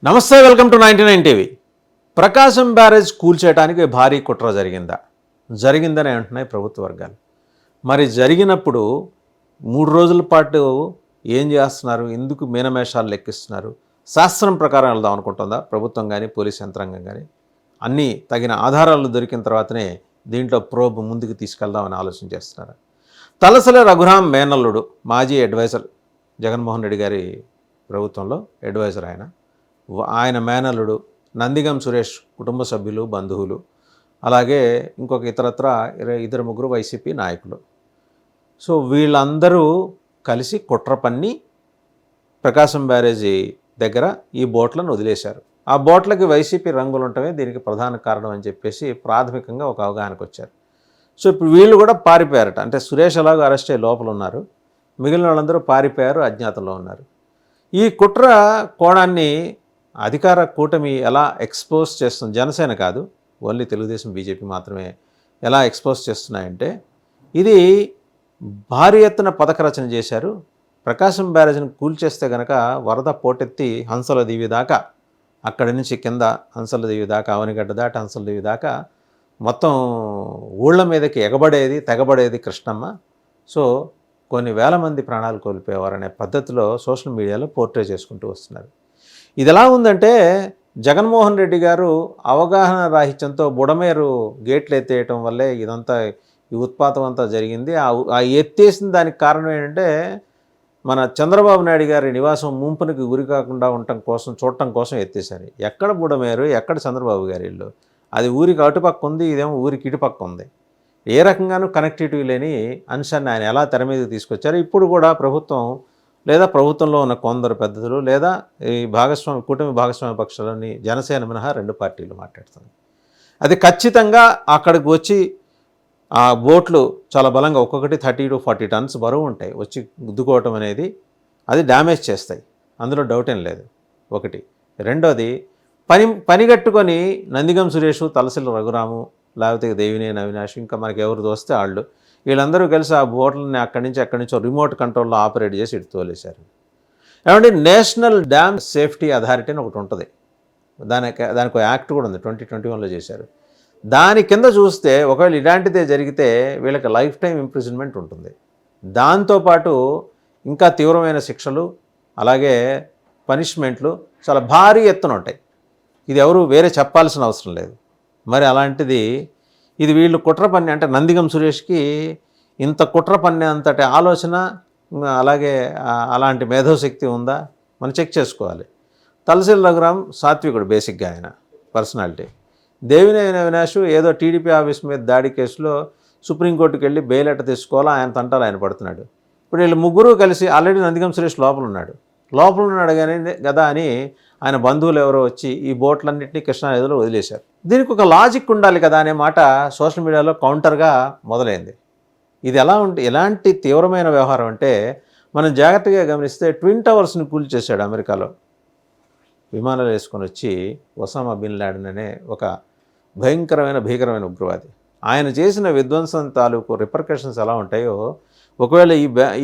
నమస్తే, welcome to 99 TV. Prakasam barrage కూల్చేయడానికి భారీ కుట్ర జరిగిందని అంటున్నాయి ప్రభుత్వ వర్గాలు. మరి జరిగినప్పుడు 3 రోజుల పాటు ఏం చేస్తున్నారు? ఎందుకు మీనమేషాలు లెక్కిస్తున్నారు? శాస్త్రం ప్రకారం వెళ్దాం అనుకుంటుందా ప్రభుత్వం కానీ పోలీస్ యంత్రాంగం కానీ? అన్నీ తగిన ఆధారాలు దొరికిన తర్వాతనే దీంట్లో ప్రోబ్ ముందుకు తీసుకెళ్దామని ఆలోచన చేస్తున్నారు. తలసల రఘురాం మేనల్లుడు, మాజీ అడ్వైజర్, జగన్మోహన్ రెడ్డి గారి ప్రభుత్వంలో అడ్వైజర్. ఆయన మేనల్లుడు నందిగం సురేష్ కుటుంబ సభ్యులు, బంధువులు, అలాగే ఇంకొక ఇద్దరు ముగ్గురు వైసీపీ నాయకులు. సో వీళ్ళందరూ కలిసి కుట్ర పన్ని ప్రకాశం బ్యారేజీ దగ్గర ఈ బోట్లను వదిలేశారు. ఆ బోట్లకి వైసీపీ రంగులు ఉండటమే దీనికి ప్రధాన కారణం అని చెప్పేసి ప్రాథమికంగా ఒక అవగాహనకు వచ్చారు. సో ఇప్పుడు వీళ్ళు కూడా పారిపోయారట. అంటే సురేష్ ఎలాగో అరెస్ట్ అయ్యి లోపల ఉన్నారు, మిగిలిన వాళ్ళందరూ పారిపోయారు, అజ్ఞాతంలో ఉన్నారు. ఈ కుట్ర కోణాన్ని అధికార కూటమి ఎలా ఎక్స్పోజ్ చేస్తుంది, జనసేన కాదు, ఓన్లీ తెలుగుదేశం, బీజేపీ మాత్రమే ఎలా ఎక్స్పోజ్ చేస్తున్నాయంటే, ఇది భారీ ఎత్తున పథక రచన చేశారు. ప్రకాశం బ్యారేజ్ని కూల్చేస్తే కనుక వరద పోటెత్తి హంసల దీవి దాకా, అక్కడి నుంచి కింద హంసల దీవి దాకా, అవనిగడ్డ దాటి హంసల దీవి దాకా మొత్తం ఊళ్ళ మీదకి తెగబడేది కృష్ణమ్మ. సో కొన్ని వేల మంది ప్రాణాలు కోల్పోయేవారనే పద్ధతిలో సోషల్ మీడియాలో పోర్ట్రే చేసుకుంటూ వస్తున్నారు. ఇది ఎలా ఉందంటే, జగన్మోహన్ రెడ్డి గారు అవగాహన రాహిత్యంతో బుడమేరు గేట్లు ఎత్తేయటం వల్లే ఇదంతా, ఈ ఉత్పాతం అంతా జరిగింది. ఆ ఎత్తేసిన దానికి కారణం ఏంటంటే, మన చంద్రబాబు నాయుడు గారి నివాసం ముంపునికి గురి కాకుండా చూడటం కోసం ఎత్తేసారు. ఎక్కడ బుడమేరు, ఎక్కడ చంద్రబాబు గారి ఇల్లు? అది ఊరికి అటుపక్క ఉంది, ఇదేమో ఊరికి ఇటుపక్క ఉంది. ఏ రకంగానూ కనెక్టివిటీ లేని అంశాన్ని ఆయన ఎలా తెర మీదకి తీసుకొచ్చారు. ఇప్పుడు కూడా ప్రభుత్వంలో ఉన్న కొందరు పెద్దలు, లేదా ఈ కూటమి భాగస్వామ్య పక్షాలని, జనసేన మినహా 2 పార్టీలు మాట్లాడుతుంది. అది ఖచ్చితంగా అక్కడికి వచ్చి ఆ బోట్లు చాలా బలంగా, ఒక్కొక్కటి 30 to 40 టన్స్ బరువు ఉంటాయి, వచ్చి గుద్దుకోవటం అనేది అది డ్యామేజ్ చేస్తాయి, అందులో డౌట్ ఏం లేదు. ఒకటి. రెండోది, పనిగట్టుకొని నందిగం సురేష్, తలసిల రఘురాము, లేకపోతే దేవినేని అవినాష్, ఇంకా మనకి ఎవరు దోస్తే వాళ్ళు, వీళ్ళందరూ కలిసి ఆ బోట్లని అక్కడి నుంచో రిమోట్ కంట్రోల్లో ఆపరేట్ చేసి ఇటు తోలేశారు. ఏమంటే, నేషనల్ డ్యామ్ సేఫ్టీ అథారిటీ అని ఒకటి ఉంటుంది, దానికి యాక్ట్ కూడా ఉంది, 2021లో చేశారు. దాని కింద చూస్తే ఒకవేళ ఇలాంటిదే జరిగితే వీళ్ళకి లైఫ్ టైం ఇంప్రిజన్మెంట్ ఉంటుంది. దాంతోపాటు ఇంకా తీవ్రమైన శిక్షలు, అలాగే పనిష్మెంట్లు చాలా భారీ ఎత్తున ఉంటాయి. ఇది ఎవరు వేరే చెప్పాల్సిన అవసరం లేదు. మరి అలాంటిది ఇది వీళ్ళు కుట్ర పన్ని, అంటే నందిగం సురేష్కి ఇంత కుట్ర పన్ని అంతటి ఆలోచన, అలాగే అలాంటి మేధోశక్తి ఉందా మనం చెక్ చేసుకోవాలి. తలసిల రఘురాం సాత్వికుడు, బేసిక్గా ఆయన పర్సనాలిటీ. దేవినేని అవినాష్ ఏదో టీడీపీ ఆఫీస్ మీద దాడి కేసులో సుప్రీంకోర్టుకి వెళ్ళి బెయిల్ ఎట్ట తెచ్చుకోవాలో ఆయన తంటాలు ఆయన పడుతున్నాడు. ఇప్పుడు వీళ్ళు ముగ్గురు కలిసి, ఆల్రెడీ నందిగం సురేష్ లోపల ఉన్నాడు కానీ కదా అని ఆయన బంధువులు ఎవరో వచ్చి ఈ బోట్లన్నింటినీ కృష్ణానదిలో వదిలేశారు. దీనికి ఒక లాజిక్ ఉండాలి కదా అనే మాట సోషల్ మీడియాలో కౌంటర్గా మొదలైంది. ఇది ఎలాంటి తీవ్రమైన వ్యవహారం అంటే, మనం జాగ్రత్తగా గమనిస్తే ట్విన్ టవర్స్ని కూల్చేశాడు అమెరికాలో విమానాలు వేసుకొని వచ్చి ఒసామా బిన్ లాడెన్ అనే ఒక భీకరమైన ఉగ్రవాది. ఆయన చేసిన విధ్వంసం తాలూకు రిపర్కషన్స్ ఎలా ఉంటాయో, ఒకవేళ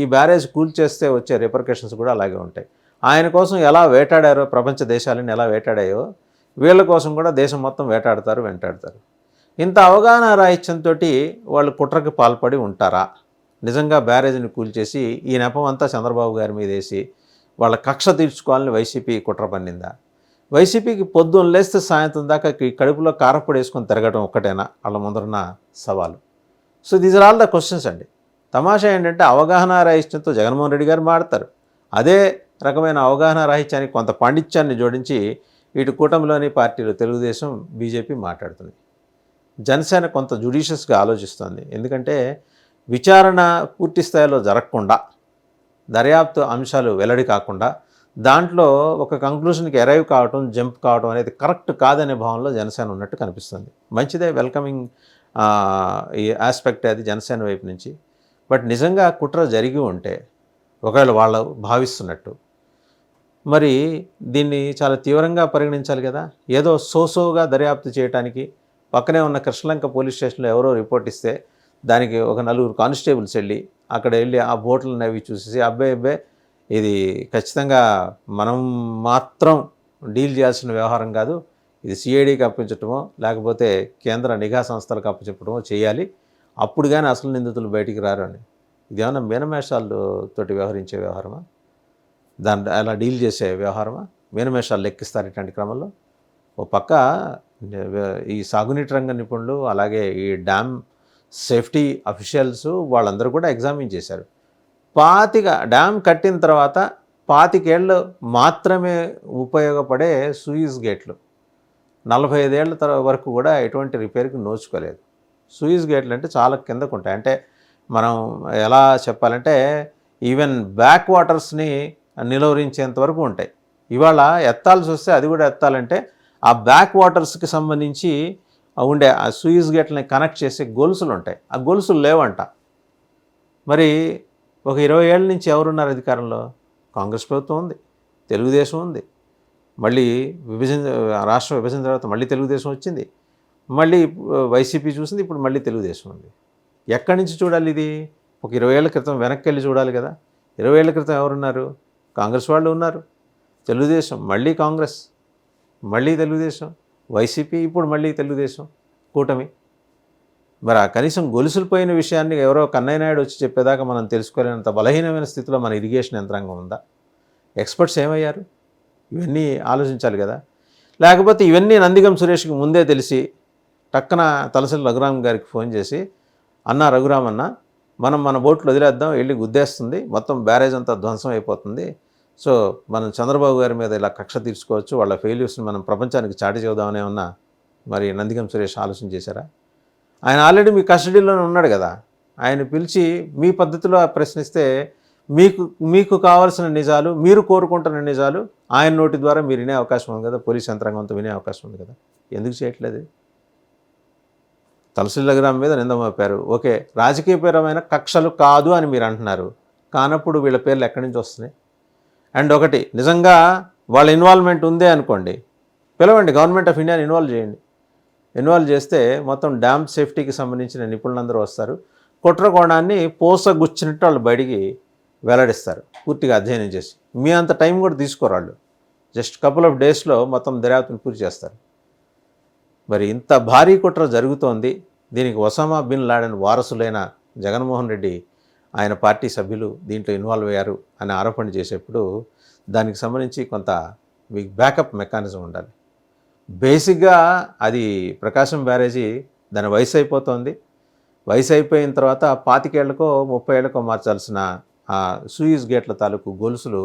ఈ బ్యారేజ్ కూల్చేస్తే వచ్చే రిపర్కషన్స్ కూడా అలాగే ఉంటాయి. ఆయన కోసం ఎలా వేటాడారో, ప్రపంచ దేశాలను ఎలా వేటాడాయో, వీళ్ళ కోసం కూడా దేశం మొత్తం వెంటాడతారు. ఇంత అవగాహన రాహిత్యంతో వాళ్ళు కుట్రకి పాల్పడి ఉంటారా? నిజంగా బ్యారేజ్ని కూల్చేసి ఈ నెపం అంతా చంద్రబాబు గారి మీద వేసి వాళ్ళ కక్ష తీర్చుకోవాలని వైసీపీ కుట్ర పన్నిందా? వైసీపీకి పొద్దున్న లేస్తే సాయంత్రం దాకా కడుపులో కారపొడి వేసుకొని తిరగడం ఒక్కటేనా వాళ్ళ ముందరున్న సవాలు? So these are all the questions అండి. తమాషా ఏంటంటే, అవగాహన రాహిత్యంతో జగన్మోహన్ రెడ్డి గారు మాడతారు, అదే రకమైన అవగాహన రాహిత్యానికి కొంత పాండిత్యాన్ని జోడించి ఇటు కూటమిలోని పార్టీలు తెలుగుదేశం, బీజేపీ మాట్లాడుతున్నాయి. జనసేన కొంత జుడిషియస్గా ఆలోచిస్తోంది. ఎందుకంటే విచారణ పూర్తి స్థాయిలో జరగకుండా, దర్యాప్తు అంశాలు వెల్లడి కాకుండా, దాంట్లో ఒక కంక్లూషన్కి అరైవ్ కావటం, జంప్ కావటం అనేది కరెక్ట్ కాదనే భావనలో జనసేన ఉన్నట్టు కనిపిస్తుంది. మంచిదే, వెల్కమింగ్ ఈ ఆస్పెక్ట్ అది జనసేన వైపు నుంచి. బట్ నిజంగా కుట్ర జరిగి ఉంటే, ఒకవేళ వాళ్ళు భావిస్తున్నట్టు, మరి దీన్ని చాలా తీవ్రంగా పరిగణించాలి కదా. ఏదో సోసోగా దర్యాప్తు చేయడానికి పక్కనే ఉన్న కృష్ణలంక పోలీస్ స్టేషన్లో ఎవరో రిపోర్ట్ ఇస్తే దానికి ఒక 4 కానిస్టేబుల్స్ వెళ్ళి ఆ బోట్లను అవి చూసేసి అబ్బాయి ఇది ఖచ్చితంగా మనం మాత్రం డీల్ చేయాల్సిన వ్యవహారం కాదు, ఇది సిఐడికి అప్పగించటమో లేకపోతే కేంద్ర నిఘా సంస్థలకు అప్పచెప్పటమో చేయాలి, అప్పుడు కానీ అసలు నిందితులు బయటికి రారు అని. ఇదేమన్నా మీనమేషాలతోటి వ్యవహరించే వ్యవహారమా? దాన్ని అలా డీల్ చేసే వ్యవహారమా? మీనమేషాలు లెక్కిస్తారు ఇట్లాంటి క్రమంలో. ఓ పక్క ఈ సాగునీటి రంగ నిపుణులు అలాగే ఈ డ్యామ్ సేఫ్టీ అఫీషియల్స్ వాళ్ళందరూ కూడా ఎగ్జామిన్ చేశారు. డ్యామ్ కట్టిన తర్వాత 25 ఏళ్ళు మాత్రమే ఉపయోగపడే సూయిజ్ గేట్లు 45 ఏళ్ల వరకు కూడా ఎటువంటి రిపేర్కి నోచుకోలేదు. సూయిజ్ గేట్లు అంటే చాలా కిందకు ఉంటాయి. అంటే మనం ఎలా చెప్పాలంటే ఈవెన్ బ్యాక్ వాటర్స్ని నిలువరించేంత వరకు ఉంటాయి. ఇవాళ ఎత్తాల్సి వస్తే అది కూడా ఎత్తాలంటే ఆ బ్యాక్ వాటర్స్కి సంబంధించి ఉండే ఆ సూయిజ్ గేట్లని కనెక్ట్ చేసే గొలుసులు ఉంటాయి. ఆ గొలుసులు లేవంట. మరి ఒక 20 ఏళ్ళ నుంచి ఎవరున్నారు అధికారంలో? కాంగ్రెస్ ప్రభుత్వం ఉంది, తెలుగుదేశం ఉంది, మళ్ళీ రాష్ట్ర విభజన తర్వాత మళ్ళీ తెలుగుదేశం వచ్చింది, మళ్ళీ వైసీపీ చూసింది, ఇప్పుడు మళ్ళీ తెలుగుదేశం ఉంది. ఎక్కడి నుంచి చూడాలి ఇది? ఒక 20 ఏళ్ల క్రితం వెనక్కి వెళ్ళి చూడాలి కదా. 20 ఏళ్ల క్రితం ఎవరున్నారు? కాంగ్రెస్ వాళ్ళు ఉన్నారు, తెలుగుదేశం, మళ్ళీ కాంగ్రెస్, మళ్ళీ తెలుగుదేశం, వైసీపీ, ఇప్పుడు మళ్ళీ తెలుగుదేశం కూటమి. మరి ఆ కనీసం గొలుసులు పోయిన విషయాన్ని ఎవరో కన్నయ్య నాయుడు వచ్చి చెప్పేదాకా మనం తెలుసుకోలేనంత బలహీనమైన స్థితిలో మన ఇరిగేషన్ యంత్రాంగం ఉందా? ఎక్స్పర్ట్స్ ఏమయ్యారు? ఇవన్నీ ఆలోచించాలి కదా. లేకపోతే ఇవన్నీ నందిగం సురేష్కి ముందే తెలిసి టక్కన తలసరి రఘురామ్ గారికి ఫోన్ చేసి, అన్నా రఘురామ్ అన్న, మనం మన బోట్లు వదిలేద్దాం, వెళ్ళి గుద్దేస్తుంది, మొత్తం బ్యారేజ్ అంతా ధ్వంసం అయిపోతుంది, సో మనం చంద్రబాబు గారి మీద ఇలా కక్ష తీర్చుకోవచ్చు, వాళ్ళ ఫెయిల్యూర్స్ని మనం ప్రపంచానికి చాటి చెబుదామనే ఉన్నా మరి నందిగం సురేష్ ఆలోచన చేశారా? ఆయన ఆల్రెడీ మీ కస్టడీలోనే ఉన్నాడు కదా. ఆయన పిలిచి మీ పద్ధతిలో ప్రశ్నిస్తే మీకు కావాల్సిన నిజాలు, మీరు కోరుకుంటున్న నిజాలు ఆయన నోటి ద్వారా మీరు వినే అవకాశం ఉంది కదా, పోలీస్ యంత్రాంగంతో వినే అవకాశం ఉంది కదా. ఎందుకు చేయట్లేదు? తలసిల్ రఘురామ్ మీద నింద మోపారు, ఓకే, రాజకీయపరమైన కక్షలు కాదు అని మీరు అంటున్నారు, కానప్పుడు వీళ్ళ పేర్లు ఎక్కడి నుంచి వస్తున్నాయి? అండ్ ఒకటి, నిజంగా వాళ్ళ ఇన్వాల్వ్మెంట్ ఉందే అనుకోండి, పిలవండి, గవర్నమెంట్ ఆఫ్ ఇండియాని ఇన్వాల్వ్ చేస్తే మొత్తం డ్యామ్ సేఫ్టీకి సంబంధించిన నిపుణులందరూ వస్తారు, కుట్రకోణాన్ని పోసగుచ్చినట్టు వాళ్ళు బయటికి వెల్లడిస్తారు, పూర్తిగా అధ్యయనం చేసి. మీ అంత టైం కూడా తీసుకోరు వాళ్ళు, జస్ట్ కపుల్ ఆఫ్ డేస్లో మొత్తం దర్యాప్తును పూర్తి చేస్తారు. మరి ఇంత భారీ కుట్ర జరుగుతోంది, దీనికి ఒసామా బిన్ లాడెన్ వారసులైన జగన్మోహన్ రెడ్డి ఆయన పార్టీ సభ్యులు దీంట్లో ఇన్వాల్వ్ అయ్యారు అని ఆరోపణ చేసేప్పుడు దానికి సంబంధించి కొంత మీకు బ్యాకప్ మెకానిజం ఉండాలి. బేసిక్గా అది ప్రకాశం బ్యారేజీ దాని వయసు అయిపోతుంది, వయసు అయిపోయిన తర్వాత 25 ఏళ్లకో 30 ఏళ్లకో మార్చాల్సిన ఆ సూయిజ్ గేట్ల తాలూకు గొలుసులు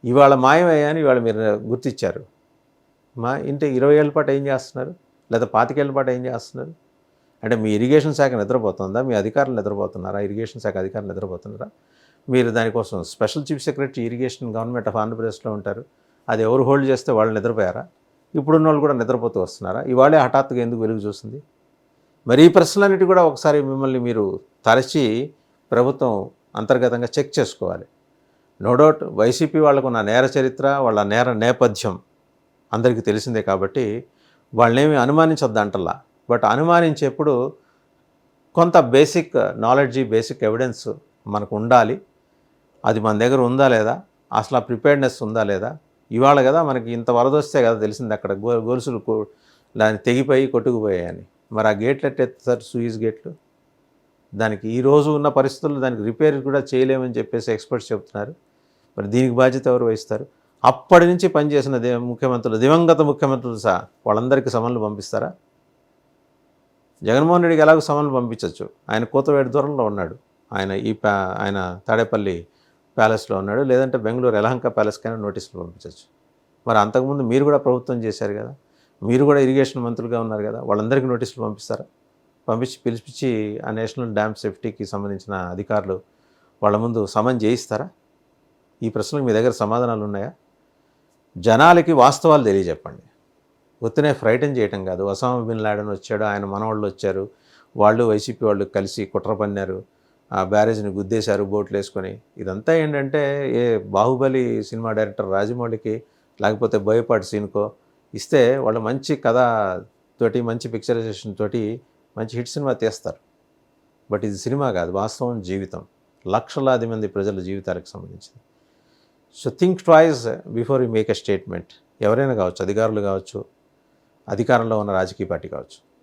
ఇవాళ మాయమయ్యాని ఇవాళ మీరు గుర్తించారు. ఇంటే 20 ఏళ్ల పాటు ఏం చేస్తున్నారు, లేదా 25 ఏళ్ల పాటు ఏం చేస్తున్నారు? అంటే మీ ఇరిగేషన్ శాఖ నిద్రపోతుందా? మీ అధికారులు నిద్రపోతున్నారా? ఇరిగేషన్ శాఖ అధికారులు నిద్రపోతున్నారా? మీరు దానికోసం special chief secretary irrigation government of ఆంధ్రప్రదేశ్లో ఉంటారు, అది ఎవరు హోల్డ్ చేస్తే వాళ్ళు నిద్రపోయారా? ఇప్పుడున్న వాళ్ళు కూడా నిద్రపోతూ వస్తున్నారా? ఇవాళే హఠాత్తుగా ఎందుకు వెలుగు చూస్తుంది? మరి ఈ ప్రశ్నలన్నిటి కూడా ఒకసారి మిమ్మల్ని మీరు తరచి ప్రభుత్వం అంతర్గతంగా చెక్ చేసుకోవాలి. నో డౌట్ వైసీపీ వాళ్ళకున్న నేర చరిత్ర, వాళ్ళ నేర నేపథ్యం అందరికీ తెలిసిందే కాబట్టి వాళ్ళనేమి అనుమానించొద్దు అంటల్లా. బట్ అనుమానించేప్పుడు కొంత బేసిక్ నాలెడ్జి, బేసిక్ ఎవిడెన్స్ మనకు ఉండాలి. అది మన దగ్గర ఉందా లేదా, అసలు ఆ ప్రిపేర్డ్నెస్ ఉందా లేదా? ఇవాళ కదా మనకి ఇంత వరద వస్తే కదా తెలిసింది అక్కడ గొలుసులు దాన్ని తెగిపోయి కొట్టుకుపోయాయని. మరి ఆ గేట్లు ఎట్టేస్తారు, సూయిజ్ గేట్లు? దానికి ఈరోజు ఉన్న పరిస్థితుల్లో దానికి రిపేర్ కూడా చేయలేమని చెప్పేసి ఎక్స్పర్ట్స్ చెప్తున్నారు. మరి దీనికి బాధ్యత ఎవరు వహిస్తారు? అప్పటి నుంచి పనిచేసిన ముఖ్యమంత్రులు, దివంగత ముఖ్యమంత్రులు సహా వాళ్ళందరికీ సమన్లు పంపిస్తారా? జగన్మోహన్ రెడ్డికి ఎలాగో సమన్లు పంపించవచ్చు, ఆయన కోతవేడు దూరంలో ఉన్నాడు, ఆయన తాడేపల్లి ప్యాలెస్లో ఉన్నాడు, లేదంటే బెంగళూరు యలహంక ప్యాలెస్కైనా నోటీసులు పంపించవచ్చు. మరి అంతకుముందు మీరు కూడా ప్రభుత్వం చేశారు కదా, మీరు కూడా ఇరిగేషన్ మంత్రులుగా ఉన్నారు కదా, వాళ్ళందరికీ నోటీసులు పంపిస్తారా? పిలిపించి ఆ నేషనల్ డ్యామ్ సేఫ్టీకి సంబంధించిన అధికారులు వాళ్ళ ముందు సమన్ చేయిస్తారా? ఈ ప్రశ్నలకు మీ దగ్గర సమాధానాలు ఉన్నాయా? జనాలకి వాస్తవాలు తెలియజెప్పండి, ఒత్తినే ఫ్రైటన్ చేయటం కాదు. ఒసామా బిన్ లాడెన్ వచ్చాడు, ఆయన మనవాళ్ళు వచ్చారు, వాళ్ళు వైసీపీ వాళ్ళు కలిసి కుట్ర పన్నారు, ఆ బ్యారేజ్ని గుద్దేశారు బోట్లు వేసుకొని. ఇదంతా ఏంటంటే ఏ బాహుబలి సినిమా డైరెక్టర్ రాజమౌళికి లేకపోతే బోయపాటి సీన్కో ఇస్తే వాళ్ళు మంచి కథ తోటి, మంచి పిక్చరైజేషన్ తోటి మంచి హిట్ సినిమా తీస్తారు. బట్ ఇది సినిమా కాదు, వాస్తవం జీవితం, లక్షలాది మంది ప్రజల జీవితాలకు సంబంధించింది. So think twice before you make a statement. ఎవరైనా కావచ్చు, అధికారులు కావచ్చు, అధికారంలో ఉన్న రాజకీయ పార్టీ కావచ్చు.